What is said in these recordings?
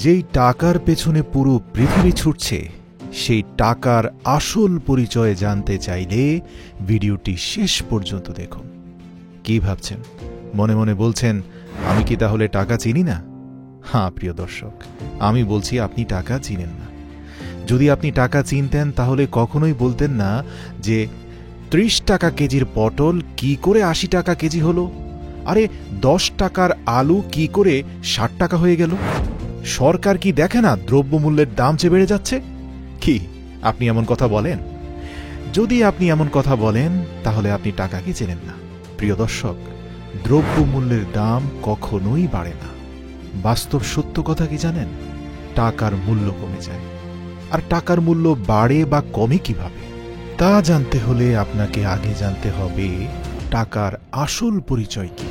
যেই টাকার পেছনে পুরো পৃথিবী ছুটছে, সেই টাকার আসল পরিচয় জানতে চাইলে ভিডিওটি শেষ পর্যন্ত দেখুন। কি ভাবছেন? মনে মনে বলছেন, আমি কি তাহলে টাকা চিনি না? হ্যাঁ প্রিয় দর্শক, আমি বলছি আপনি টাকা চিনেন না। যদি আপনি টাকা চিনতেন তাহলে কখনোই বলতেন না যে ৩০ টাকা কেজির পটল কি করে ৮০ টাকা কেজি হলো, আরে ১০ টাকার আলু কি করে ৬০ টাকা হয়ে গেল। সরকার কি দেখে না দ্রব্যমূল্যের দাম যে বেড়ে যাচ্ছে? কি আপনি এমন কথা বলেন? যদি আপনি এমন কথা বলেন তাহলে আপনি টাকাকে চেনেন না। প্রিয় দর্শক, দ্রব্যমূল্যের দাম কখনোই বাড়ে না। বাস্তব সত্য কথা কি জানেন? টাকার মূল্য কমে যায়। আর টাকার মূল্য বাড়ে বা কমে কিভাবে, তা জানতে হলে আপনাকে আগে জানতে হবে টাকার আসল পরিচয় কি।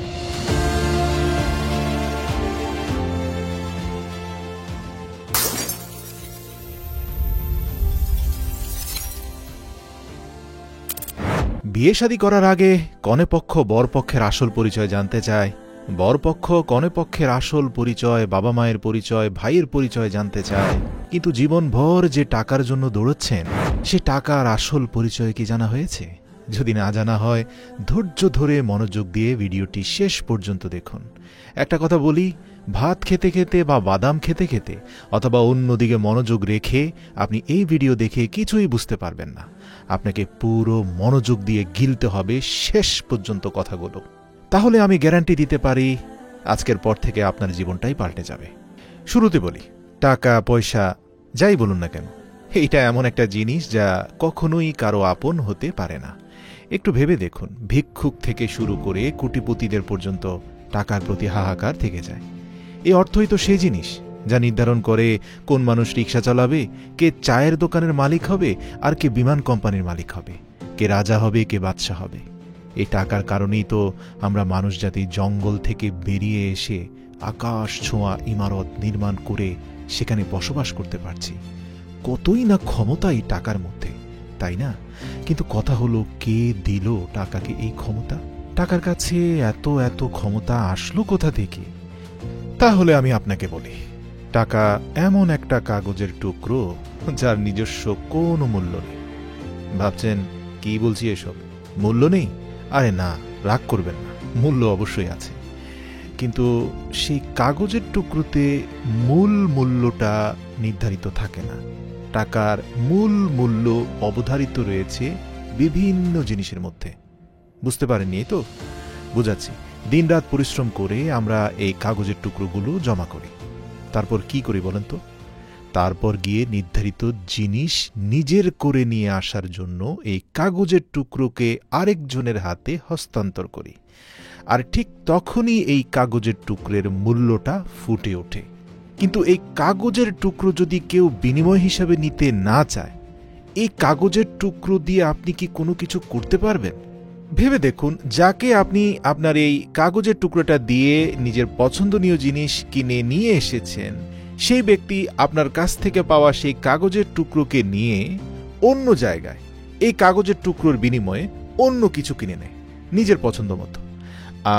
বিয়ে শাদী করার আগে কনেপক্ষ বরপক্ষের আসল পরিচয় জানতে চায়, বরপক্ষ কনেপক্ষের আসল পরিচয়, বাবা মায়ের পরিচয়, ভাইয়ের পরিচয় জানতে চায়। কিন্তু জীবনভর যে টাকার জন্য দৌড়চ্ছেন, সে টাকার আসল পরিচয় কি জানা হয়েছে? যদি না জানা হয়, ধৈর্য ধরে মনোযোগ দিয়ে ভিডিওটি শেষ পর্যন্ত দেখুন। একটা কথা বলি, ভাত খেতে খেতে বা বাদাম খেতে খেতে অথবা অন্যদিকে মনোযোগ রেখে আপনি এই ভিডিও দেখে কিছুই বুঝতে পারবেন না। আপনাকে পুরো মনোযোগ দিয়ে গিলতে হবে শেষ পর্যন্ত কথাগুলো। তাহলে আমি গ্যারান্টি দিতে পারি আজকের পর থেকে আপনার জীবনটাই পাল্টে যাবে। শুরুতে বলি, টাকা পয়সা যাই বলুন না কেন, এইটা এমন একটা জিনিস যা কখনোই কারো আপন হতে পারে না। একটু ভেবে দেখুন, ভিক্ষুক থেকে শুরু করে কোটিপতিদের পর্যন্ত টাকার প্রতি হাহাকার থেকে যায়। এই অর্থই তো সেই জিনিস যা নির্ধারণ করে কোন মানুষ রিক্সা চালাবে, কে চায়ের দোকানের মালিক হবে, আর কে বিমান কোম্পানির মালিক হবে, কে রাজা হবে, কে বাদশা হবে। এই টাকার কারণেই তো আমরা মানুষ জাতি জঙ্গল থেকে বেরিয়ে এসে আকাশ ছোঁয়া ইমারত নির্মাণ করে সেখানে বসবাস করতে পারছি। কতই না ক্ষমতা এই টাকার মধ্যে, তাই না? কিন্তু কথা হলো, কে দিল টাকাকে এই ক্ষমতা? টাকার কাছে এত এত ক্ষমতা আসলো কোথা থেকে? তাহলে আমি আপনাকে বলি, টাকা এমন একটা কাগজের টুকরো যার নিজস্ব কোনো মূল্য নেই। ভাবছেন কি বলছি এসব? মূল্য নেই? আরে না, রাগ করবেন না, মূল্য অবশ্যই আছে। কিন্তু সেই কাগজের টুকরোতে মূল মূল্যটা নির্ধারিত থাকে না। টাকার মূল মূল্য অবধারিত রয়েছে বিভিন্ন জিনিসের মধ্যে। বুঝতে পারেননি তো? বুঝাচ্ছি। দিনরাত পরিশ্রম করে আমরা এই কাগজের টুকরোগুলো জমা করি। তারপর কি করি বলেন তো? তারপর গিয়ে নির্ধারিত জিনিস নিজের করে নিয়ে আসার জন্য এই কাগজের টুকরোকে আরেকজনের হাতে হস্তান্তর করি। আর ঠিক তখনই এই কাগজের টুকরের মূল্যটা ফুটে ওঠে। কিন্তু এই কাগজের টুকরো যদি কেউ বিনিময় হিসাবে নিতে না চায়, এই কাগজের টুকরো দিয়ে আপনি কি কোনো কিছু করতে পারবেন? ভেবে দেখুন, যাকে আপনি আপনার এই কাগজের টুকরোটা দিয়ে নিজের পছন্দনীয় জিনিস কিনে নিয়ে এসেছেন, সেই ব্যক্তি আপনার কাছ থেকে পাওয়া সেই কাগজের টুকরোকে নিয়ে অন্য জায়গায় এই কাগজের টুকরোর বিনিময়ে অন্য কিছু কিনে নেয় নিজের পছন্দ মতো।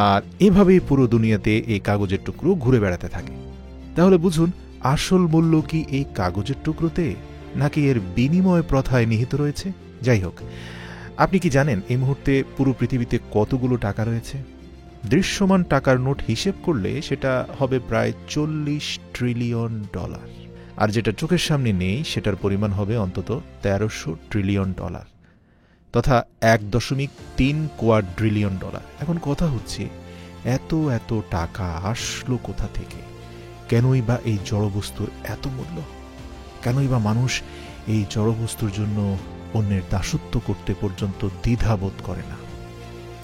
আর এভাবেই পুরো দুনিয়াতে এই কাগজের টুকরো ঘুরে বেড়াতে থাকে। তাহলে বুঝুন, আসল মূল্য কি এই কাগজের টুকরোতে, নাকি এর বিনিময় প্রথায় নিহিত রয়েছে? যাই হোক, আপনি কি জানেন এই মুহূর্তে পুরো পৃথিবীতে কতগুলো টাকা রয়েছে? দৃশ্যমান টাকার নোট হিসেব করলে সেটা হবে প্রায় $40 ট্রিলিয়ন। আর যেটা চোখের সামনে নেই সেটার পরিমাণ হবে অন্তত $1300 ট্রিলিয়ন, তথা 1.3 কোয়াড্রিলিয়ন ডলার। এখন কথা হচ্ছে, এত এত টাকা আসলো কোথা থেকে? কেনই বা এই জড়বস্তুর এত মূল্য? কেনই বা মানুষ এই জড়বস্তুর জন্য অন্যের দাসত্ব করতে পর্যন্ত দ্বিধাবোধ করে না?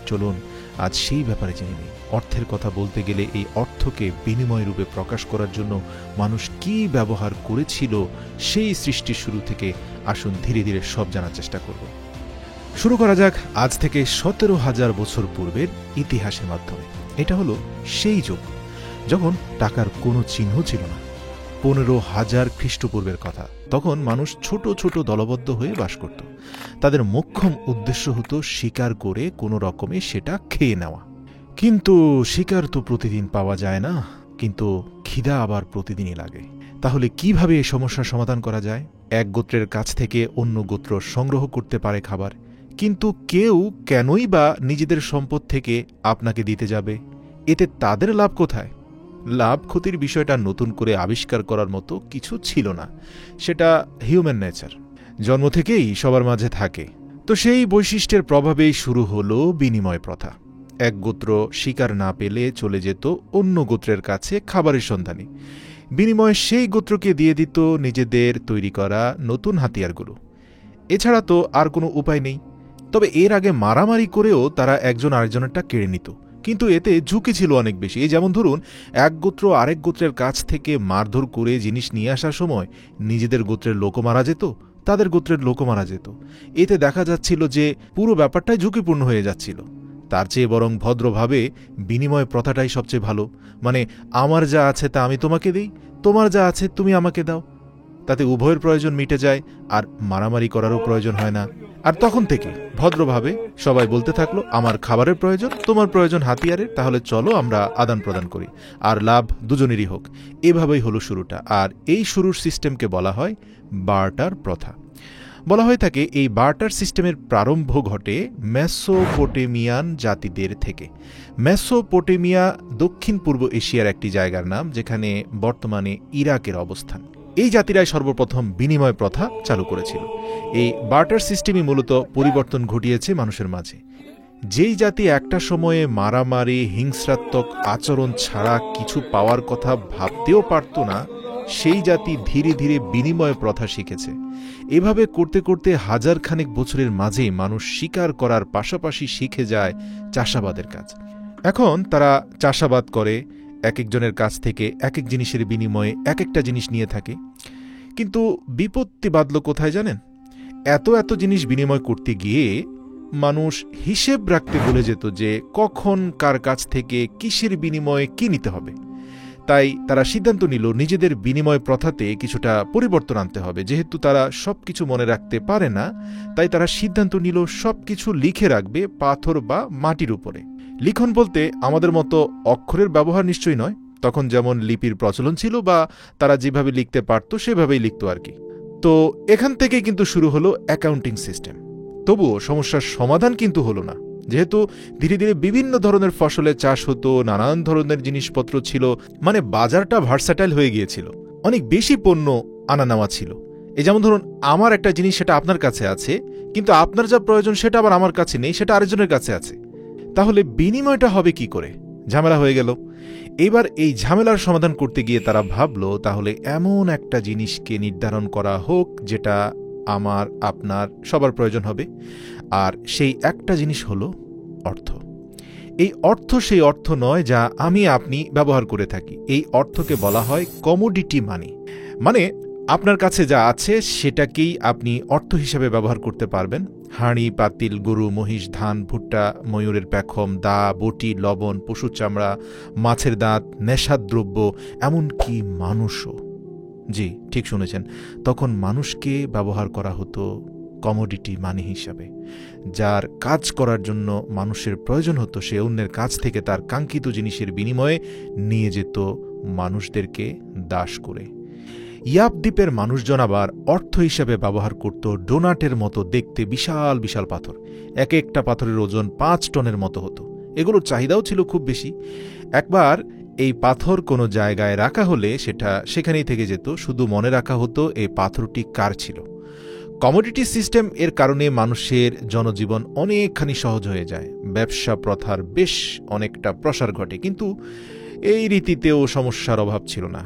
চলুন আজ সেই ব্যাপারে জেনে নিই। অর্থের কথা বলতে গেলে এই অর্থকে বিনিময় রূপে প্রকাশ করার জন্য মানুষ কি ব্যবহার করেছিল সেই সৃষ্টির শুরু থেকে আসুন ধীরে ধীরে সব জানার চেষ্টা করব। শুরু করা যাক আজ থেকে 17,000 বছর পূর্বের ইতিহাসের মাধ্যমে। এটা হলো সেই যুগ যখন টাকার কোনো চিহ্ন ছিল না। 15,000 খ্রিস্টপূর্বের কথা। তখন মানুষ ছোট ছোট দলবদ্ধ হয়ে বাস করত। তাদের মোক্ষম উদ্দেশ্য হতো শিকার করে কোনো রকমে সেটা খেয়ে নেওয়া। কিন্তু শিকার তো প্রতিদিন পাওয়া যায় না, কিন্তু খিদা আবার প্রতিদিনই লাগে। তাহলে কিভাবে এই সমস্যার সমাধান করা যায়? এক গোত্রের কাছ থেকে অন্য গোত্র সংগ্রহ করতে পারে খাবার, কিন্তু কেউ কেনই বা নিজেদের সম্পদ থেকে আপনাকে দিতে যাবে? এতে তাদের লাভ কোথায়? লাভ ক্ষতির বিষয়টা নতুন করে আবিষ্কার করার মতো কিছু ছিল না, সেটা হিউম্যান নেচার, জন্ম থেকেই সবার মাঝে থাকে। তো সেই বৈশিষ্ট্যের প্রভাবেই শুরু হলো বিনিময় প্রথা। এক গোত্র শিকার না পেলে চলে যেত অন্য গোত্রের কাছে খাবারের সন্ধানে, বিনিময়ে সেই গোত্রকে দিয়ে দিত নিজেদের তৈরি করা নতুন হাতিয়ারগুলো। এছাড়া তো আর কোনো উপায় নেই। তবে এর আগে মারামারি করেও তারা একজন আরেকজনেরটা কেড়ে নিত, কিন্তু এতে ঝুঁকি ছিল অনেক বেশি। এই যেমন ধরুন, এক গোত্র আরেক গোত্রের কাছ থেকে মারধর করে জিনিস নিয়ে আসার সময় নিজেদের গোত্রের লোকও মারা যেত, তাদের গোত্রের লোকও মারা যেত। এতে দেখা যাচ্ছিল যে পুরো ব্যাপারটাই ঝুঁকিপূর্ণ হয়ে যাচ্ছিল। তার চেয়ে বরং ভদ্রভাবে বিনিময় প্রথাটাই সবচেয়ে ভালো। মানে, আমার যা আছে তা আমি তোমাকে দিই, তোমার যা আছে তুমি আমাকে দাও। তাতে উভয়ের প্রয়োজন মিটে যায়, আর মারামারি করারও প্রয়োজন হয় না। আর তখন থেকে ভদ্রভাবে সবাই বলতে থাকলো, আমার খাবারের প্রয়োজন, তোমার প্রয়োজন হাতিয়ারের, তাহলে চলো আমরা আদান প্রদান করি, আর লাভ দুজনেরই হোক। এভাবেই হলো শুরুটা। আর এই শুরুর সিস্টেমকে বলা হয় বার্টার প্রথা। বলা হয়ে থাকে এই বার্টার সিস্টেমের প্রারম্ভ ঘটে মেসোপটেমিয়ান জাতিদের থেকে। মেসোপটেমিয়া দক্ষিণ পূর্ব এশিয়ার একটি জায়গার নাম, যেখানে বর্তমানে ইরাকের অবস্থান। এই জাতিরাই সর্বপ্রথম বিনিময় প্রথা চালু করেছিল। এই বার্টার সিস্টেমই মূলত পরিবর্তন ঘটিয়েছে মানুষের মাঝে। যেই জাতি একটা সময়ে মারামারি, হিংস্রাত্মক আচরণ ছাড়া কিছু পাওয়ার কথা ভাবতেও পারত না, সেই জাতি ধীরে ধীরে বিনিময় প্রথা শিখেছে। এভাবে করতে করতে হাজার খানেক বছরের মাঝেই মানুষ শিকার করার পাশাপাশি শিখে যায় চাষাবাদের কাজ। এখন তারা চাষাবাদ করে, এক একজনের কাছ থেকে এক এক জিনিসের বিনিময়ে এক একটা জিনিস নিয়ে থাকে। কিন্তু বিপত্তি বাধল কোথায় জানেন? এত এত জিনিস বিনিময় করতে গিয়ে মানুষ হিসেব রাখতে ভুলে যেত যে কখন কার কাছ থেকে কিসের বিনিময়ে কি নিতে হবে। তাই তারা সিদ্ধান্ত নিল নিজেদের বিনিময় প্রথাতে কিছুটা পরিবর্তন আনতে হবে। যেহেতু তারা সবকিছু মনে রাখতে পারে না, তাই তারা সিদ্ধান্ত নিল সবকিছু লিখে রাখবে পাথর বা মাটির উপরে। লিখন বলতে আমাদের মতো অক্ষরের ব্যবহার নিশ্চয়ই নয়। তখন যেমন লিপির প্রচলন ছিল, বা তারা যেভাবে লিখতে পারত সেভাবেই লিখত আর কি। তো এখান থেকে কিন্তু শুরু হলো অ্যাকাউন্টিং সিস্টেম। তবুও সমস্যার সমাধান কিন্তু হলো না, যেহেতু ধীরে ধীরে বিভিন্ন ধরনের ফসলের চাষ হতো, নানান ধরনের জিনিসপত্র ছিল, মানে বাজারটা ভার্সাটাইল হয়ে গিয়েছিল, অনেক বেশি পণ্য আনা নেওয়া ছিল। এই যেমন ধরুন, আমার একটা জিনিস সেটা আপনার কাছে আছে, কিন্তু আপনার যা প্রয়োজন সেটা আবার আমার কাছে নেই, সেটা আরেকজনের কাছে আছে। তাহলে বিনিময়টা হবে কি করে? ঝামেলা হয়ে গেল। এবার এই ঝামেলার সমাধান করতে গিয়ে তারা ভাবলো, তাহলে এমন একটা জিনিসকে নির্ধারণ করা হোক যেটা আমার, আপনার, সবার প্রয়োজন হবে। আর সেই একটা জিনিস হলো অর্থ। এই অর্থ সেই অর্থ নয় যা আমি আপনি ব্যবহার করে থাকি। এই অর্থকে বলা হয় কমোডিটি মানি। মানে আপনার কাছে যা আছে সেটাকেই আপনি অর্থ হিসেবে ব্যবহার করতে পারবেন। হাঁড়ি, পাতিল, গরু, মহিষ, ধান, ভুট্টা, ময়ূরের পেখম, দা, বটি, লবণ, পশুর চামড়া, মাছের দাঁত, নেশার দ্রব্য, এমনকি মানুষও। জি, ঠিক শুনেছেন, তখন মানুষকে ব্যবহার করা হতো কমোডিটি মানি হিসাবে। যার কাজ করার জন্য মানুষের প্রয়োজন হতো, সে অন্যের কাছ থেকে তার কাঙ্ক্ষিত জিনিসের বিনিময়ে নিয়ে যেত মানুষদেরকে দাস করে। ইয়াপ দ্বীপের মানুষজন আবার অর্থ হিসাবে ব্যবহার করত ডোনাটের মতো দেখতে বিশাল বিশাল পাথর। এক একটা পাথরের ওজন 5 টনের মতো হতো। এগুলোর চাহিদাও ছিল খুব বেশি। একবার এই পাথর কোনো জায়গায় রাখা হলে সেটা সেখানেই থেকে যেত, শুধু মনে রাখা হতো এই পাথরটি কার ছিল। কমোডিটি সিস্টেম এর কারণে মানুষের জনজীবন অনেকখানি সহজ হয়ে যায়, ব্যবসা প্রথার বেশ অনেকটা প্রসার ঘটে। কিন্তু এই রীতিতেও সমস্যার অভাব ছিল না।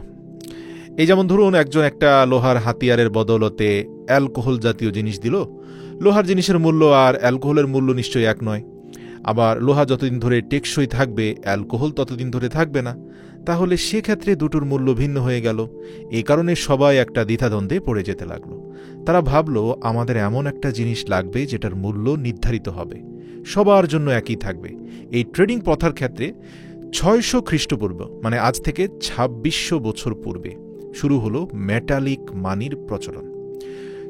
এই যেমন ধরুন, একজন একটা লোহার হাতিয়ারের বদলতে অ্যালকোহল জাতীয় জিনিস দিল। লোহার জিনিসের মূল্য আর অ্যালকোহলের মূল্য নিশ্চয়ই এক নয়। আবার লোহা যতদিন ধরে টেকসই থাকবে, অ্যালকোহল ততদিন ধরে থাকবে না। তাহলে সেক্ষেত্রে দুটোর মূল্য ভিন্ন হয়ে গেল। এই কারণে সবাই একটা দ্বিধাদ্বন্দ্বে পড়ে যেতে লাগলো। তারা ভাবলো, আমাদের এমন একটা জিনিস লাগবে যেটার মূল্য নির্ধারিত হবে, সবার জন্য একই থাকবে। এই ট্রেডিং প্রথার ক্ষেত্রে 600 খ্রিস্টপূর্ব, মানে আজ থেকে 2600 বছর পূর্বে শুরু হলো মেটালিক মানির প্রচলন।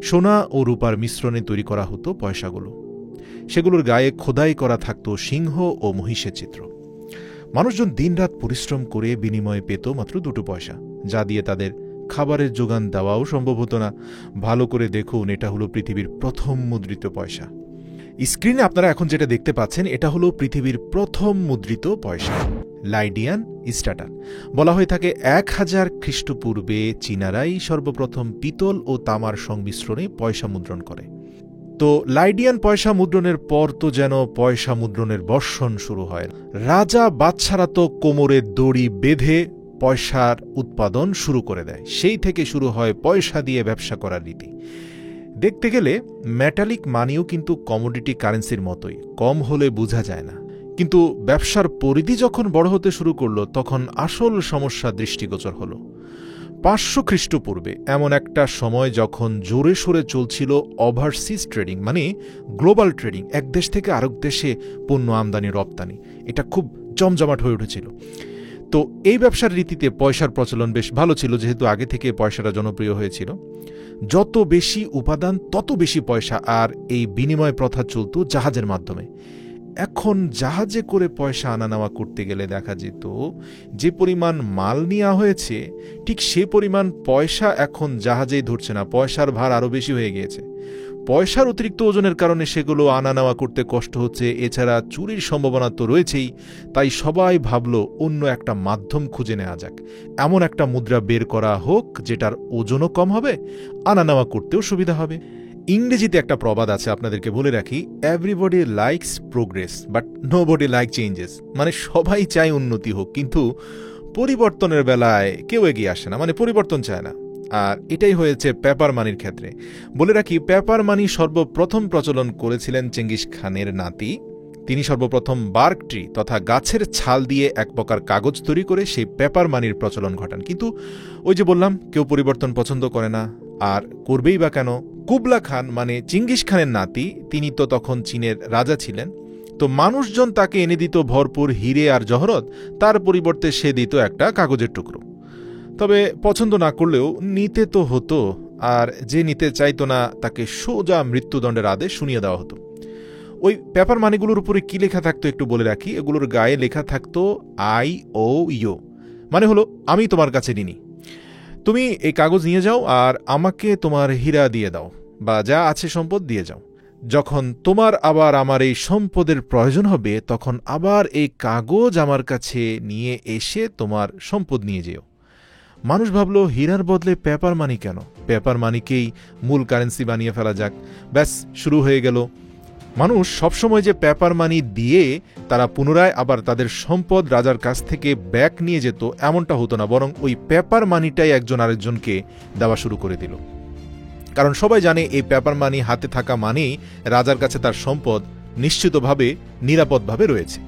সোনা ও রূপার মিশ্রণে তৈরি করা হতো পয়সাগুলো। সেগুলোর গায়ে খোদাই করা থাকতো সিংহ ও মহিষের চিত্র। মানুষজন দিনরাত পরিশ্রম করে বিনিময়ে পেত মাত্র 2 পয়সা, যা দিয়ে তাদের খাবারের যোগান দেওয়াও সম্ভব হতো না। ভালো করে দেখুন, এটা হলো পৃথিবীর প্রথম মুদ্রিত পয়সা। স্ক্রিনে আপনারা এখন যেটা দেখতে পাচ্ছেন এটা হলো পৃথিবীর প্রথম মুদ্রিত পয়সা, লাইডিয়ান স্ট্যাটান। বলা হয়ে থাকে 1000 খ্রিস্টপূর্বে চীনারাই সর্বপ্রথম পিতল ও তামার সংমিশ্রণে পয়সা মুদ্রণ করে। তো লাইডিয়ান পয়সা মুদ্রণের পর তো যেন পয়সা মুদ্রণের বর্ষণ শুরু হয়। রাজা বাদশারা তো কোমরে দড়ি বেঁধে পয়সার উৎপাদন শুরু করে দেয়। সেই থেকে শুরু হয় পয়সা দিয়ে ব্যবসা করার রীতি। দেখতে গেলে মেটালিক মানিও কিন্তু কমোডিটি কারেন্সির মতোই, কম হলে বোঝা যায় না। কিন্তু ব্যবসার পরিধি যখন বড় হতে শুরু করলো তখন আসল সমস্যা দৃষ্টিগোচর হলো। 500 খ্রিস্টপূর্বে এমন একটা সময় যখন জোরে সোরে চলছিল ওভারসিজ ট্রেডিং, মানে গ্লোবাল ট্রেডিং, এক দেশ থেকে আরেক দেশে পণ্য আমদানি রপ্তানি, এটা খুব জমজমাট হয়ে উঠেছিল। তো এই ব্যবসার রীতিতে পয়সার প্রচলন বেশ ভালো ছিল, যেহেতু আগে থেকে পয়সাটা জনপ্রিয় হয়েছিল। যত বেশি উপাদান তত বেশি পয়সা, আর এই বিনিময় প্রথা চলত জাহাজের মাধ্যমে। এখন জাহাজে করে পয়সা আনা নেওয়া করতে গেলে দেখা যেত যে পরিমাণ মাল নেওয়া হয়েছে ঠিক সে পরিমাণ পয়সা এখন জাহাজেই ধরছে না, পয়সার ভার আরও বেশি হয়ে গিয়েছে। পয়সার অতিরিক্ত ওজনের কারণে সেগুলো আনা নেওয়া করতে কষ্ট হচ্ছে, এছাড়া চুরির সম্ভাবনা তো রয়েছেই। তাই সবাই ভাবল অন্য একটা মাধ্যম খুঁজে নেওয়া যাক, এমন একটা মুদ্রা বের করা হোক যেটার ওজনও কম হবে, আনা নেওয়া করতেও সুবিধা হবে। ইংরেজিতে একটা প্রবাদ আছে, আপনাদেরকে বলে রাখি, everybody likes progress but nobody like changes. মানে সবাই চায় উন্নতি হোক, কিন্তু পরিবর্তনের বেলায় কেউ এগিয়ে আসে না, মানে পরিবর্তন চায় না। আর এটাই হয়েছে পেপার মানির ক্ষেত্রে। বলে রাখি, পেপার মানি সর্বপ্রথম প্রচলন করেছিলেন চেঙ্গিস খানের নাতি। তিনি সর্বপ্রথম বার্ক ট্রি তথা গাছের ছাল দিয়ে এক প্রকার কাগজ তৈরি করে সেই পেপার মানির প্রচলন ঘটান। কিন্তু ওই যে বললাম, কেউ পরিবর্তন পছন্দ করে না, আর করবেই বা কেন? কুবলা খান মানে চেঙ্গিস খানের নাতি, তিনি তো তখন চীনের রাজা ছিলেন। তো মানুষজন তাকে এনে দিত ভরপুর হিরে আর জহরত, তার পরিবর্তে সে দিত একটা কাগজের টুকরো। তবে পছন্দ না করলেও নিতে তো হতো, আর যে নিতে চাইতো না তাকে সোজা মৃত্যুদণ্ডের আদেশ শুনিয়ে দেওয়া হতো। ওই পেপার মানিগুলোর উপরে কি লেখা থাকতো একটু বলে রাখি। এগুলোর গায়ে লেখা থাকতো IOU, মানে হলো আমি তোমার কাছে ঋণী, তুমি এই কাগজ নিয়ে যাও আর আমাকে তোমার হীরা দিয়ে দাও বা যা আছে সম্পদ দিয়ে যাও। যখন তোমার আবার আমার এই সম্পদের প্রয়োজন হবে তখন আবার এই কাগজ আমার কাছে নিয়ে এসে তোমার সম্পদ নিয়ে যেও। মানুষ ভাবল হীরার বদলে পেপার মানি কেন, পেপার মানিকেই মূল কারেন্সি বানিয়ে ফেলা যাক। ব্যাস, শুরু হয়ে গেল। মানুষ সবসময় যে পেপার মানি দিয়ে তারা পুনরায় আবার তাদের সম্পদ রাজার কাছ থেকে ব্যাক নিয়ে যেত এমনটা হতো না, বরং ওই পেপার মানিটাই একজন আরেকজনকে দেওয়া শুরু করে দিল। কারণ সবাই জানে এই পেপার মানি হাতে থাকা মানেই রাজার কাছে তার সম্পদ নিশ্চিতভাবে নিরাপদভাবে রয়েছে।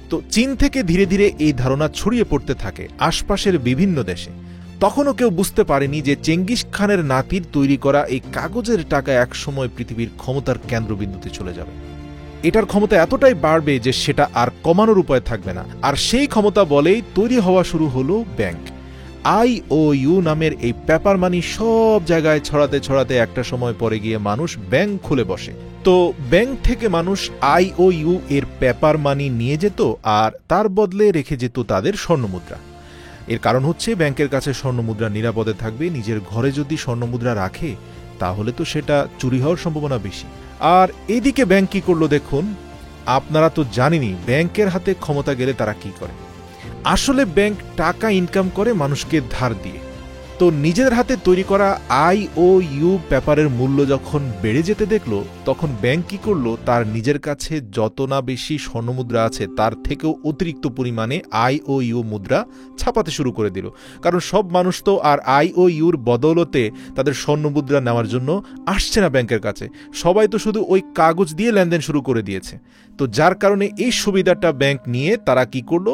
তো চীন থেকে ধীরে ধীরে এই ধারণা ছড়িয়ে পড়তে থাকে আশপাশের বিভিন্ন দেশে। তখনও কেউ বুঝতে পারেনি যে চেঙ্গিস খানের নাতির তৈরি করা এই কাগজের টাকা একসময় পৃথিবীর ক্ষমতার কেন্দ্রবিন্দুতে চলে যাবে। এটার ক্ষমতা এতটাই বাড়বে যে সেটা আর কমানোর উপায় থাকবে না। আর সেই ক্ষমতা বলেই তৈরি হওয়া শুরু হলো ব্যাংক। IOU নামের এই পেপার মানি সব জায়গায় ছড়াতে ছড়াতে একটা সময় পরে গিয়ে মানুষ ব্যাংক খুলে বসে। তো ব্যাংক থেকে মানুষ IOU এর পেপার মানি নিয়ে যেত আর তার বদলে রেখে যেত তাদের স্বর্ণমুদ্রা। এর কারণ হচ্ছে ব্যাংকের কাছে স্বর্ণমুদ্রা নিরাপদে থাকবে, নিজের ঘরে যদি স্বর্ণমুদ্রা রাখে তাহলে তো সেটা চুরি হওয়ার সম্ভাবনা বেশি। আর এদিকে ব্যাংক কি করলো দেখুন, আপনারা তো জানেনই ব্যাংকের হাতে ক্ষমতা গেলে তারা কি করে। আসলে ব্যাংক টাকা ইনকাম করে মানুষকে ধার দিয়ে। তো নিজের হাতে তৈরি করা IOU পেপারের মূল্য যখন বেড়ে যেতে দেখলো তখন ব্যাংক কি করলো, তার নিজের কাছে যত না বেশি স্বর্ণমুদ্রা আছে তার থেকেও অতিরিক্ত পরিমাণে IOU মুদ্রা ছাপাতে শুরু করে দিল। কারণ সব মানুষ তো আর IOUর বদৌলতে তাদের স্বর্ণমুদ্রা নেওয়ার জন্য আসছে না ব্যাংকের কাছে, সবাই তো শুধু ওই কাগজ দিয়ে লেনদেন শুরু করে দিয়েছে। তো যার কারণে এই সুবিধাটা ব্যাংক নিয়ে তারা কি করলো,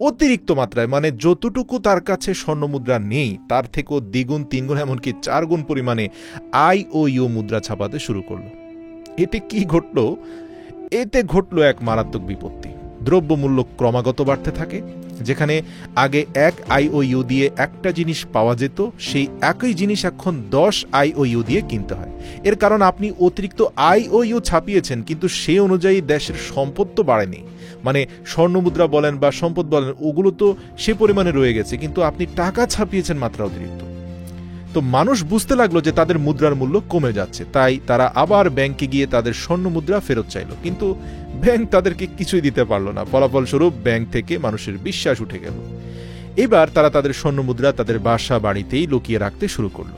অতিরিক্ত মাত্রায়, মানে যতটুকু তার কাছে স্বর্ণমুদ্রা নেই তার থেকেও দ্বিগুণ, তিনগুণ, এমনকি 4 গুণ পরিমাণে IOU মুদ্রা ছাপাতে শুরু করলো। এতে কি ঘটলো? এতে ঘটলো এক মারাত্মক বিপত্তি। দ্রব্যমূল্য ক্রমাগত বাড়তে থাকে। যেখানে আগে 1 IOU দিয়ে একটা জিনিস পাওয়া যেত, সেই একই জিনিস এখন 10 IOU দিয়ে কিনতে হয়। এর কারণ আপনি অতিরিক্ত IOU ছাপিয়েছেন, কিন্তু সে অনুযায়ী দেশের সম্পদ তো বাড়েনি। মানে স্বর্ণমুদ্রা বলেন বা সম্পদ বলেন, ওগুলো তো সে পরিমাণে রয়ে গেছে, কিন্তু আপনি টাকা ছাপিয়েছেন মাত্রা অতিরিক্ত। তো মানুষ বুঝতে লাগলো যে তাদের মুদ্রার মূল্য কমে যাচ্ছে, তাই তারা আবার ব্যাংকে গিয়ে তাদের স্বর্ণ মুদ্রা ফেরত চাইল, কিন্তু ব্যাংক তাদেরকে কিছুই দিতে পারলো না। ফলাফলস্বরূপ ব্যাংক থেকে মানুষের বিশ্বাস উঠে গেল। এবার তারা তাদের স্বর্ণ মুদ্রা তাদের বাসা বাড়িতেই লুকিয়ে রাখতে শুরু করলো।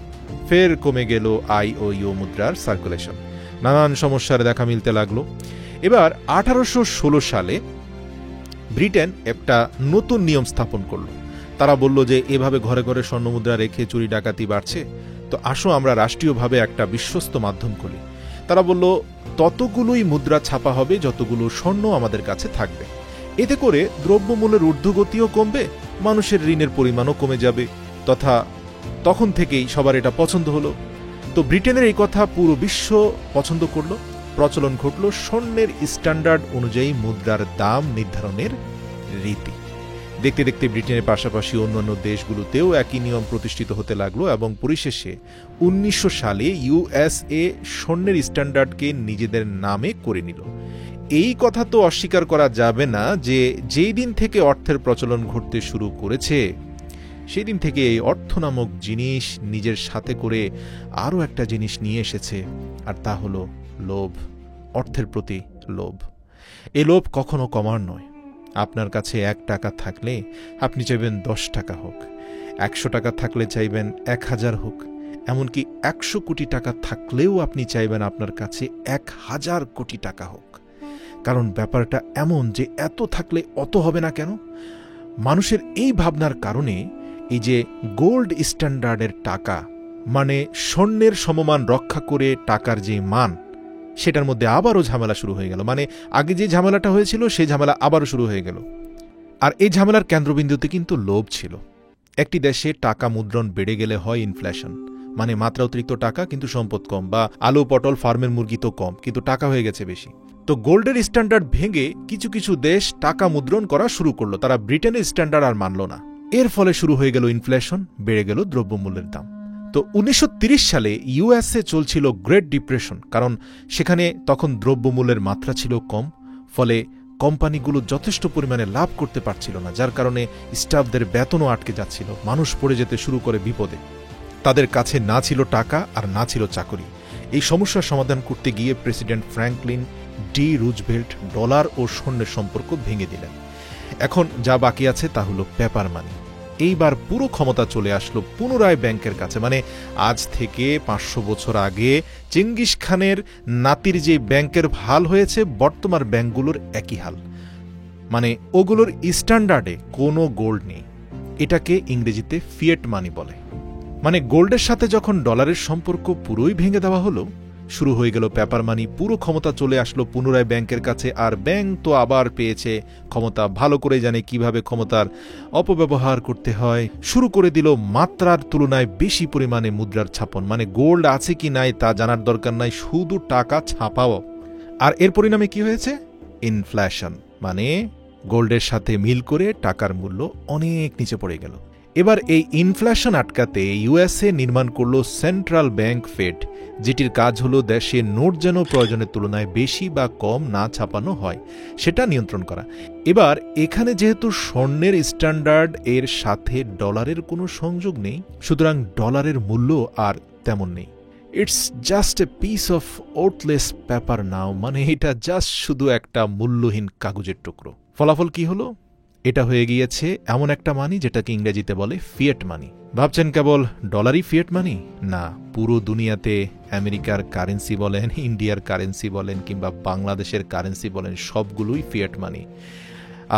ফের কমে গেল আই ও ইউ মুদ্রার সার্কুলেশন, নানান সমস্যার দেখা মিলতে লাগলো। এবার 1816 সালে ব্রিটেন একটা নতুন নিয়ম স্থাপন করলো। তারা বলল যে এভাবে ঘরে ঘরে স্বর্ণমুদ্রা রেখে চুরি ডাকাতি বাড়ছে, তো আসো আমরা রাষ্ট্রীয়ভাবে একটা বিশ্বস্ত মাধ্যম খুলি। তারা বলল ততগুলোই মুদ্রা ছাপা হবে যতগুলো স্বর্ণ আমাদের কাছে থাকবে। এতে করে দ্রব্যমূল্যের ঊর্ধ্বগতিও কমবে, মানুষের ঋণের পরিমাণও কমে যাবে। তখন থেকেই সবার এটা পছন্দ হলো। তো ব্রিটেনের এই কথা পুরো বিশ্ব পছন্দ করলো। প্রচলন ঘটল স্বর্ণের স্ট্যান্ডার্ড অনুযায়ী মুদ্রার দাম নির্ধারণের রীতি। দেখতে দেখতে ব্রিটেনের পাশাপাশি অন্যান্য দেশগুলোতেও একই নিয়ম প্রতিষ্ঠিত হতে লাগলো এবং পরিশেষে 1900 সালে ইউএসএ স্বর্ণের স্ট্যান্ডার্ডকে নিজেদের নামে করে নিল। এই কথা তো অস্বীকার করা যাবে না যে যেই দিন থেকে অর্থের প্রচলন ঘটতে শুরু করেছে সেই দিন থেকে এই অর্থ নামক জিনিস নিজের সাথে করে আরও একটা জিনিস নিয়ে এসেছে, আর তা হলো লোভ, অর্থের প্রতি লোভ। এ লোভ কখনো কমার নয়। আপনার কাছে 1 টাকা থাকলে আপনি চাইবেন 10 টাকা হোক, 100 টাকা থাকলে চাইবেন 1000 হোক, এমনকি 100 কোটি টাকা থাকলেও আপনি চাইবেন আপনার কাছে 1000 কোটি টাকা হোক। কারণ ব্যাপারটা এমন যে এত থাকলে অত হবে না কেন? মানুষের এই ভাবনার কারণে এই যে গোল্ড স্ট্যান্ডার্ডের টাকা, মানে স্বর্ণের সমমান রক্ষা করে টাকার যে মান, সেটার মধ্যে আবারও ঝামেলা শুরু হয়ে গেল। মানে আগে যে ঝামেলাটা হয়েছিল সেই ঝামেলা আবারও শুরু হয়ে গেল। আর এই ঝামেলার কেন্দ্রবিন্দুতে কিন্তু লোভ ছিল। একটি দেশে টাকা মুদ্রণ বেড়ে গেলে হয় ইনফ্লেশন, মানে মাত্রা অতিরিক্ত টাকা কিন্তু সম্পদ কম, বা আলু পটল ফার্মের মুরগি তো কম কিন্তু টাকা হয়ে গেছে বেশি। তো গোল্ডের স্ট্যান্ডার্ড ভেঙে কিছু কিছু দেশ টাকা মুদ্রণ করা শুরু করলো। তারা ব্রিটেনের স্ট্যান্ডার্ড আর মানল না। এর ফলে শুরু হয়ে গেল ইনফ্লেশন, বেড়ে গেল দ্রব্যমূল্যের দাম। তো 1930 সালে ইউএসএ চলছিল গ্রেট ডিপ্রেশন, কারণ সেখানে তখন দ্রব্যমূল্যের মাত্রা ছিল কম, ফলে কোম্পানিগুলো যথেষ্ট পরিমাণে লাভ করতে পারছিল না, যার কারণে স্টাফদের বেতনও আটকে যাচ্ছিল। মানুষ পড়ে যেতে শুরু করে বিপদে। তাদের কাছে না ছিল টাকা আর না ছিল চাকরি। এই সমস্যার সমাধান করতে গিয়ে president Franklin D Roosevelt dollar ও স্বর্ণের সম্পর্ক ভেঙে দিলেন। এখন যা বাকি আছে তা হলো পেপার মানি। এইবার পুরো ক্ষমতা চলে আসলো পুনরায় ব্যাংকের কাছে। মানে আজ থেকে 500 বছর আগে চেঙ্গিস খানের নাতির যে ব্যাংকের হাল হয়েছে, বর্তমান ব্যাংকগুলোর একই হাল। মানে ওগুলোর স্ট্যান্ডার্ডে কোনো গোল্ড নেই। এটাকে ইংরেজিতে ফিয়েট মানি বলে। মানে গোল্ডের সাথে যখন ডলারের সম্পর্ক পুরোই ভেঙে দেওয়া হলো, শুরু হয়ে গেল পেপার মানি। পুরো ক্ষমতা চলে আসলো পুনরায় ব্যাংকের কাছে। আর ব্যাংক তো আবার পেয়েছে ক্ষমতা, ভালো করে জানে কিভাবে ক্ষমতার অপব্যবহার করতে হয়। শুরু করে দিল মাত্রার তুলনায় বেশি পরিমাণে মুদ্রার ছাপন। মানে গোল্ড আছে কি নাই তা জানার দরকার নাই, শুধু টাকা ছাপাও। আর এর পরিণামে কি হয়েছে? ইনফ্লেশন। মানে গোল্ডের সাথে মিল করে টাকার মূল্য অনেক নিচে পড়ে গেল। এবার এই ইনফ্লেশন আটকাতে ইউএসএ নির্মাণ করল সেন্ট্রাল ব্যাংক ফেড, যেটির কাজ হলো দেশে নোট যেন প্রয়োজনের তুলনায় বেশি বা কম না ছাপানো হয় সেটা নিয়ন্ত্রণ করা। এবার এখানে যেহেতু স্বর্ণের স্ট্যান্ডার্ড, এর সাথে ডলারের কোনো সংযোগ নেই, সুতরাং ডলারের মূল্য আর তেমন নেই। It's just a piece of worthless paper now. মানে এটা জাস্ট শুধু একটা মূল্যহীন কাগজের টুকরো। ফলাফল কি হলো? এটা হয়ে গিয়েছে এমন একটা মানি যেটাকে ইংরেজিতে বলে ফিয়েট মানি। ভাবছেন কেবল ডলারই ফিয়েট মানি? না, পুরো দুনিয়াতে আমেরিকার কারেন্সি বলেন, ইন্ডিয়ার কারেন্সি বলেন, কিংবা বাংলাদেশের কারেন্সি বলেন, সবগুলোই ফিয়েট মানি।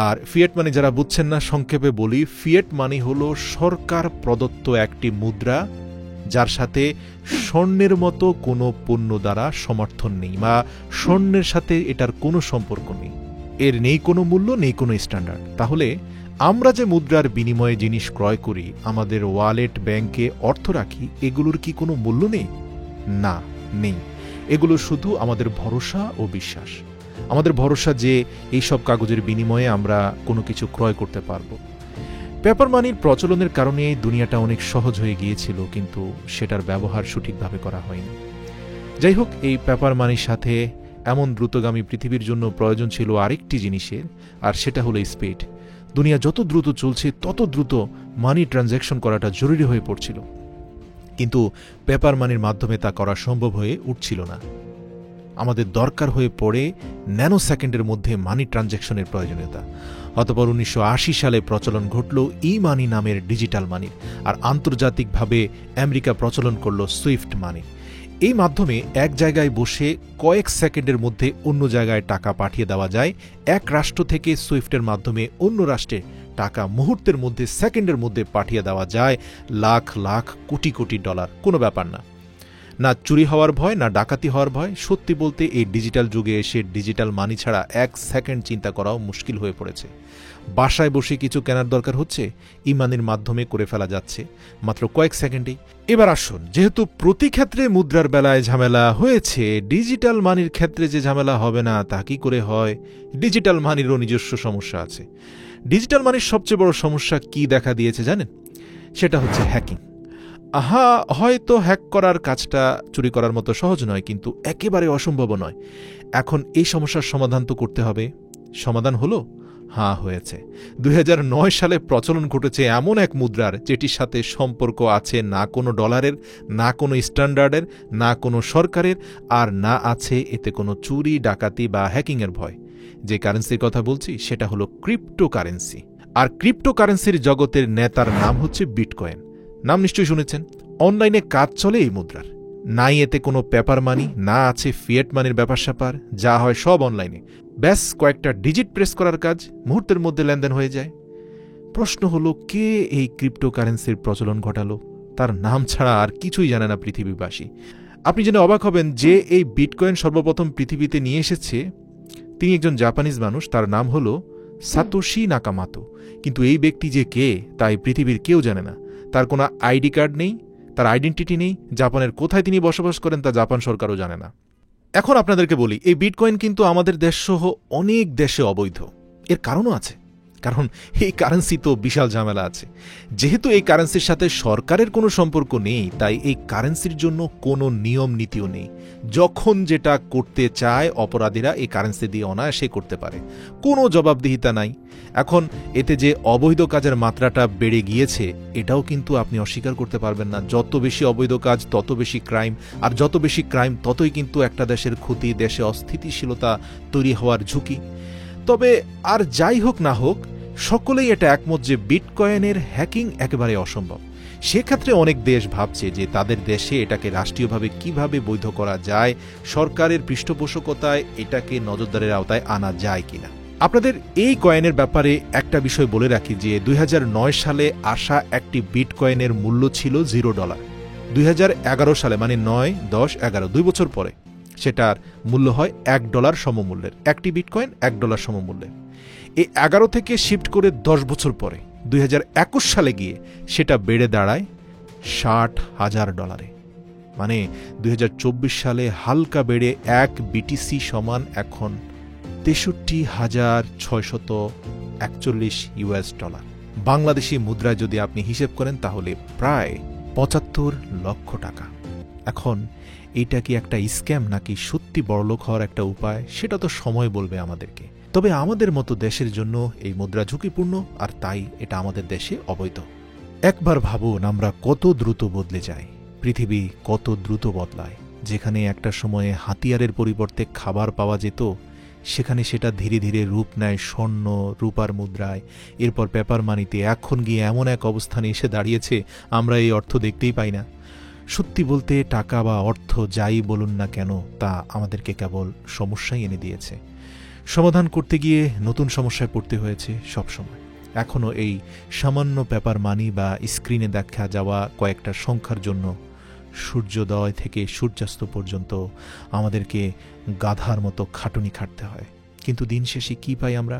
আর ফিয়েট মানি যারা বুঝছেন না, সংক্ষেপে বলি, ফিয়েট মানি হলো সরকার প্রদত্ত একটি মুদ্রা যার সাথে স্বর্ণের মতো কোনো পণ্য দ্বারা সমর্থন নেই, বা স্বর্ণের সাথে এটার কোনো সম্পর্ক নেই। এর নেই কোনো মূল্য, নেই কোনো স্ট্যান্ডার্ড। তাহলে আমরা যে মুদ্রার বিনিময়ে জিনিস ক্রয় করি, আমাদের ওয়ালেট, ব্যাংকে অর্থ রাখি, এগুলোর কি কোনো মূল্য নেই? না, নেই। এগুলো শুধু আমাদের ভরসা ও বিশ্বাস। আমাদের ভরসা যে এইসব কাগজের বিনিময়ে আমরা কোনো কিছু ক্রয় করতে পারবো। পেপার মানির প্রচলনের কারণে দুনিয়াটা অনেক সহজ হয়ে গিয়েছিল, কিন্তু সেটার ব্যবহার সঠিকভাবে করা হয়নি। যাই হোক, এই পেপার মানির সাথে এমন দ্রুতগামী পৃথিবীর জন্য প্রয়োজন ছিল আরেকটি জিনিসের, আর সেটা হলো স্পিড। দুনিয়া যত দ্রুত চলছে তত দ্রুত মানি ট্রানজ্যাকশন করাটা জরুরি হয়ে পড়ছিল। কিন্তু পেপার মানির মাধ্যমে তা করা সম্ভব হয়ে উঠছিল না। আমাদের দরকার হয়ে পড়ে ন্যানো সেকেন্ডের মধ্যে মানি ট্রানজ্যাকশনের প্রয়োজনীয়তা। অতঃপর 1980 সালে প্রচলন ঘটল ই মানি নামের ডিজিটাল মানির, আর আন্তর্জাতিকভাবে আমেরিকা প্রচলন করল সুইফট মানি। এই মাধ্যমে এক জায়গায় বসে কয়েক সেকেন্ডের মধ্যে অন্য জায়গায় টাকা পাঠিয়ে দেওয়া যায়। এক রাষ্ট্র থেকে সুইফটের মাধ্যমে অন্য রাষ্ট্রে টাকা মুহূর্তের মধ্যে, সেকেন্ডের মধ্যে পাঠিয়ে দেওয়া যায় লাখ লাখ কোটি কোটি ডলার। কোনো ব্যাপার না, না চুরি হওয়ার ভয়, না ডাকাতি হওয়ার ভয়। সত্যি বলতে এই ডিজিটাল যুগে এসে ডিজিটাল মানি ছাড়া এক সেকেন্ড চিন্তা করাও মুশকিল হয়ে পড়েছে। বাসায় বসে কিছু কেনার দরকার হচ্ছে, ইমানির মাধ্যমে করে ফেলা যাচ্ছে মাত্র কয়েক সেকেন্ডেই। এবার আসুন, যেহেতু প্রতি ক্ষেত্রে মুদ্রার বেলায় ঝামেলা হয়েছে, ডিজিটাল মানির ক্ষেত্রে যে ঝামেলা হবে না তা কি করে হয়? ডিজিটাল মানিরও নিজস্ব সমস্যা আছে। ডিজিটাল মানির সবচেয়ে বড় সমস্যা কি দেখা দিয়েছে জানেন? সেটা হচ্ছে হ্যাকিং। হয়তো হ্যাক করার কাজটা চুরি করার মতো সহজ নয়, কিন্তু একেবারে অসম্ভব নয়। এখন এই সমস্যার সমাধান তো করতে হবে। সমাধান হলো? হয়েছে। 2009 সালে প্রচলন ঘটেছে এমন এক মুদ্রার যেটির সাথে সম্পর্ক আছে না কোনো ডলারের, না কোনো স্ট্যান্ডার্ডের, না কোনো সরকারের, আর না আছে এতে কোনো চুরি, ডাকাতি বা হ্যাকিংয়ের ভয়। যে কারেন্সির কথা বলছি সেটা হলো ক্রিপ্টোকারেন্সি। আর ক্রিপ্টোকারেন্সির জগতের নেতার নাম হচ্ছে বিটকয়েন। নাম নিশ্চয়ই শুনেছেন। অনলাইনে কাজ চলে এই মুদ্রার। নাই এতে কোনো পেপার মানি, না আছে ফিয়েট মানির ব্যাপার স্যাপার, যা হয় সব অনলাইনে। ব্যাস কয়েকটা ডিজিট প্রেস করার কাজ, মুহূর্তের মধ্যে লেনদেন হয়ে যায়। প্রশ্ন হলো, কে এই ক্রিপ্টোকারেন্সির প্রচলন ঘটালো? তার নাম ছাড়া আর কিছুই জানে না পৃথিবীবাসী। আপনি জেনে অবাক হবেন যে এই বিটকয়েন সর্বপ্রথম পৃথিবীতে নিয়ে এসেছে তিনি একজন জাপানিজ মানুষ। তার নাম হলো সাতোশি নাকামোতো। কিন্তু এই ব্যক্তি যে কে তাই পৃথিবীর কেউ জানে না। তার কোনো আইডি কার্ড নেই, তার আইডেন্টিটি নেই। জাপানের কোথায় তিনি বসবাস করেন তা জাপান সরকারও জানে না। এখন আপনাদেরকে বলি, এই বিটকয়েন কিন্তু আমাদের দেশসহ অনেক দেশে অবৈধ। এর কারণও আছে, কারণ এই কারেন্সি তো বিশাল ঝামেলা আছে। যেহেতু এই কারেন্সির সাথে সরকারের কোনো সম্পর্ক নেই, তাই এই কারেন্সির জন্য কোনো নিয়ম নীতিও নেই। যখন যেটা করতে চায় অপরাধীরা এই কারেন্সি দিয়ে অনায়াসে করতে পারে, কোনো জবাবদিহিতা নাই। এখন এতে যে অবৈধ কাজের মাত্রাটা বেড়ে গিয়েছে এটাও কিন্তু আপনি অস্বীকার করতে পারবেন না। যত বেশি অবৈধ কাজ তত বেশি ক্রাইম, আর যত বেশি ক্রাইম ততই কিন্তু একটা দেশের ক্ষতি, দেশে অস্থিতিশীলতা তৈরি হওয়ার ঝুঁকি। তবে আর যাই হোক না হোক, সকলেই এটা একমত যে বিটকয়েনের হ্যাকিং একেবারে অসম্ভব। সেক্ষেত্রে অনেক দেশ ভাবছে যে তাদের দেশে এটাকে রাষ্ট্রীয়ভাবে কিভাবে বৈধ করা যায়, সরকারের পৃষ্ঠপোষকতায় এটাকে নজরদারির আওতায় আনা যায় কিনা। আপনাদের এই কয়েনের ব্যাপারে একটা বিষয় বলে রাখি যে 2009 সালে আসা একটি বিটকয়েনের মূল্য ছিল $0। 2011 সালে, মানে 9, 10, 11, 2 বছর পরে সেটার মূল্য হয় $1 সমমূল্যের। একটি বিটকয়েন $1 সমমূল্যের। এই 11 থেকে শিফট করে 10 বছর পরে 2021 সালে গিয়ে সেটা বেড়ে দাঁড়ায় $60,000। মানে 2024 সালে হালকা বেড়ে এক বিটিসি সমান এখন $63,641। বাংলাদেশি মুদ্রায় যদি আপনি হিসেব করেন তাহলে প্রায় 75 লক্ষ টাকা। এখন এটা কি একটা স্ক্যাম নাকি সত্যি বড়লোক হওয়ার একটা উপায়, সেটা তো সময় বলবে আমাদেরকে। তবে আমাদের মতো দেশের জন্য এই মুদ্রা ঝুঁকিপূর্ণ, আর তাই এটা আমাদের দেশে অবৈধ। একবার ভাবুন, আমরা কত দ্রুত বদলে যাই, পৃথিবী কত দ্রুত বদলায়। যেখানে একটা সময়ে হাতিয়ারের পরিবর্তে খাবার পাওয়া যেত, সেখানে সেটা ধীরে ধীরে রূপ নেয় স্বর্ণ, রূপার মুদ্রায়, এরপর পেপার মানিতে। এখন গিয়ে এমন এক অবস্থানে এসে দাঁড়িয়েছে আমরা এই অর্থ দেখতেই পাই না। সত্যি বলতে টাকা বা অর্থ যাই বলুন না কেন, তা আমাদেরকে কেবল সমস্যাই এনে দিয়েছে। সমাধান করতে গিয়ে নতুন সমস্যায় পড়তে হয়েছে সবসময়। এখনও এই সামান্য পেপার মানি বা স্ক্রিনে দেখা যাওয়া কয়েকটা সংখ্যার জন্য সূর্যোদয় থেকে সূর্যাস্ত পর্যন্ত আমাদেরকে গাধার মতো খাটুনি খাটতে হয়। কিন্তু দিন শেষে কী পাই আমরা?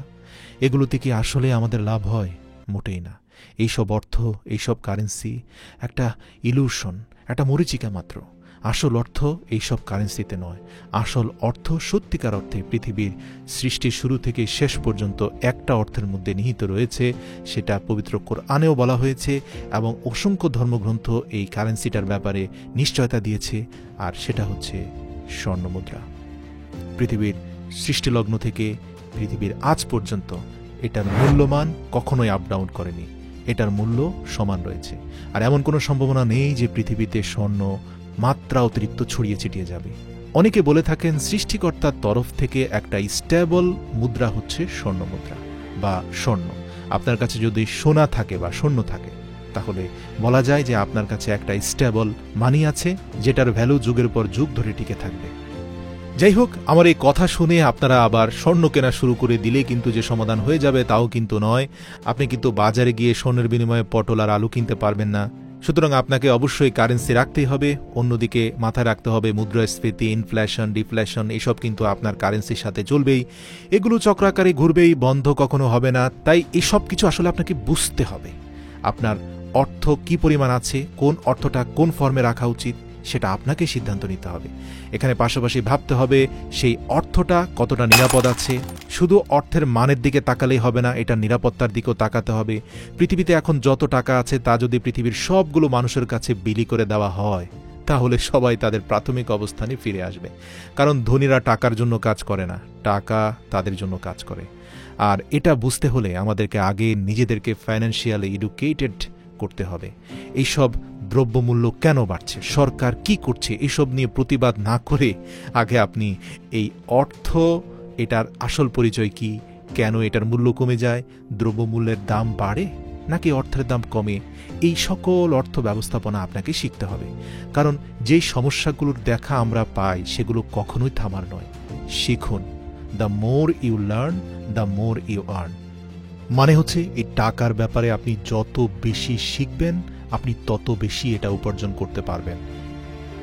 এগুলোতে কি আসলে আমাদের লাভ হয়? মোটেই না। এইসব অর্থ, এইসব কারেন্সি একটা ইলুশন, একটা মরীচিকা মাত্র। আসল অর্থ এইসব কারেন্সিতে নয়। আসল অর্থ সত্যিকার অর্থে পৃথিবীর সৃষ্টির শুরু থেকে শেষ পর্যন্ত একটা অর্থের মধ্যে নিহিত রয়েছে। সেটা পবিত্র কোরআনেও বলা হয়েছে, এবং অসংখ্য ধর্মগ্রন্থ এই কারেন্সিটার ব্যাপারে নিশ্চয়তা দিয়েছে, আর সেটা হচ্ছে স্বর্ণমুদ্রা। পৃথিবীর সৃষ্টিলগ্ন থেকে পৃথিবীর আজ পর্যন্ত এটার মূল্যমান কখনোই আপ ডাউন করেনি। এটার মূল্য সমান রয়েছে। আর এমন কোনো সম্ভাবনা নেই যে পৃথিবীতে স্বর্ণ মাত্রা অতিরিক্ত ছড়িয়ে ছিটিয়ে যাবে। অনেকে বলে থাকেন সৃষ্টিকর্তার তরফ থেকে একটা স্টেবল মুদ্রা হচ্ছে স্বর্ণ মুদ্রা বা স্বর্ণ। আপনার কাছে যদি সোনা থাকে বা স্বর্ণ থাকে, তাহলে বলা যায় যে আপনার কাছে একটা স্টেবল মানি আছে, যেটার ভ্যালু যুগের পর যুগ ধরে টিকে থাকবে। যাই হোক, আমার এই কথা শুনে আপনারা আবার স্বর্ণ কেনা শুরু করে দিলে কিন্তু যে সমাধান হয়ে যাবে তাও কিন্তু নয়। আপনি কিন্তু বাজারে গিয়ে স্বর্ণের বিনিময়ে পটল আর আলু কিনতে পারবেন না। সুতরাং আপনাকে অবশ্যই কারেন্সি রাখতেই হবে। অন্যদিকে মাথায় রাখতে হবে মুদ্রাস্ফীতি, ইনফ্লেশন, ডিফ্লেশন এসব কিন্তু আপনার কারেন্সির সাথে চলবেই। এগুলো চক্রাকারে ঘুরবেই, বন্ধ কখনো হবে না। তাই এসব কিছু আসলে আপনাকে বুঝতে হবে। আপনার অর্থ কি পরিমাণ আছে, কোন অর্থটা কোন ফর্মে রাখা উচিত, সেটা আপনাকে সিদ্ধান্ত নিতে হবে। এখানে পাশাপাশি ভাবতে হবে সেই অর্থটা কতটা নিরাপদ আছে। শুধু অর্থের মানের দিকে তাকালেই হবে না, এটা নিরাপত্তার দিকেও তাকাতে হবে। পৃথিবীতে এখন যত টাকা আছে তা যদি পৃথিবীর সবগুলো মানুষের কাছে বিলি করে দেওয়া হয়, তাহলে সবাই তাদের প্রাথমিক অবস্থানে ফিরে আসবে। কারণ ধনীরা টাকার জন্য কাজ করে না, টাকা তাদের জন্য কাজ করে। আর এটা বুঝতে হলে আমাদেরকে আগে নিজেদেরকে ফাইন্যান্সিয়ালি এডুকেটেড করতে হবে। এইসব দ্রব্যমূল্য কেন বাড়ছে, সরকার কি করছে, এসব নিয়ে প্রতিবাদ না করে আগে আপনি এই অর্থ, এটার আসল পরিচয় কি, কেন এটার মূল্য কমে যায়, দ্রব্যমূল্যের দাম বাড়ে নাকি অর্থের দাম কমে, এই সকল অর্থ ব্যবস্থাপনা আপনাকে শিখতে হবে। কারণ যেই সমস্যাগুলোর দেখা আমরা পাই সেগুলো কখনোই থামার নয়। শিখুন। The more you learn, the more you earn. মানে হচ্ছে এই টাকার ব্যাপারে আপনি যত বেশি শিখবেন, আপনি তত বেশি এটা উপার্জন করতে পারবেন।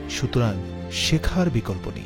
সুতরাং শেখার বিকল্প নেই।